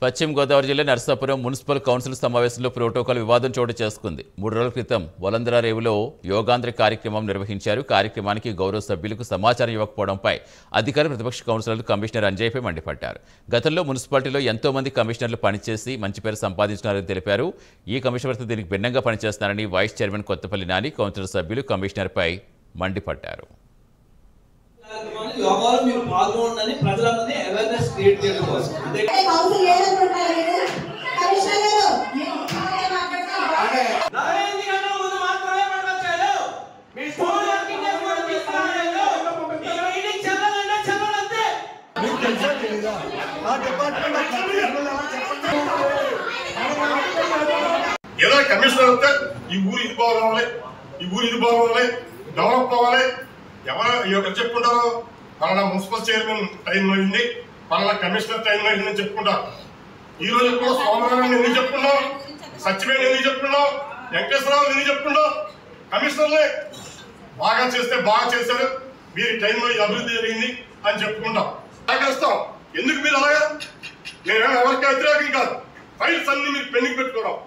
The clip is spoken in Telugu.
పశ్చిమ గోదావరి జిల్లా నర్సాపురం మున్సిపల్ కౌన్సిల్ సమావేశంలో ప్రోటోకాల్ వివాదం చోటు చేసుకుంది. 3 రోజుల క్రితం వలందరా రేవులో యోగాంధ్ర కార్యక్రమం నిర్వహించారు. కార్యక్రమానికి గౌరవ సభ్యులకు సమాచారం ఇవ్వకపోవడంపై అధికార ప్రతిపక్ష కౌన్సిలర్లు కమిషనర్ అంజయ్యపై మండిపడ్డారు. గతంలో మున్సిపాలిటీలో ఎంతో మంది కమిషనర్లు పనిచేసి మంచి పేరు సంపాదించినారని తెలిపారు. ఈ కమిషనర్తో దీనికి భిన్నంగా పనిచేస్తున్నారని vice chairman Kothapalli Nani, councillor సభ్యులు కమిషనర్పై మండిపడ్డారు. యోగాలో మీరు పాల్గొనండి ప్రజలందరినీ అవేర్నెస్ క్రియేట్ చేయడం కోసం కౌన్సిల్ ఏదనుకుంటారు మీరు కమిషనర్ గారు నరేంద్ర గారు ముందు మాత్రమే పడవచ్చారు మీ స్కూల్ వర్కింగ్ డేస్ కూడా తీసుకురాలేదు ఈ మీటింగ్ చెల్లలంటే చెల్లలంతే మీకు తెలుసా తెలీదా ఆ డిపార్ట్మెంట్ ఏదో కమిషనర్ వస్తే ఈ ఊరు ఇది బాగోవాలి ఈ ఊరు ఇది బాగోవాలి డెవలప్ అవ్వాలి ఎవరు చెప్పుకుంటారు పలానా మున్సిపల్ చైర్మన్ టైంలో అయింది పలానా కమిషనర్ టైంలో అయిందని చెప్పుకుంటారు. ఈ రోజు కూడా సోమవారం ఎందుకు చెప్పుకున్నాం, సత్యవేణి ఎందుకు చెప్పుకున్నాం, వెంకటేశ్వరరావు ఎందుకు చెప్పుకున్నాం, కమిషనర్లే బాగా చేస్తే బాగా చేశారు, మీరు టైంలో అభివృద్ధి జరిగింది అని చెప్పుకుంటాం. సహకరిస్తాం. ఎందుకు మీరు అలాగా? నేను ఎవరికి వ్యతిరేకం కాదు. ఫైల్స్ అన్ని మీరు పెండింగ్ పెట్టుకోవడం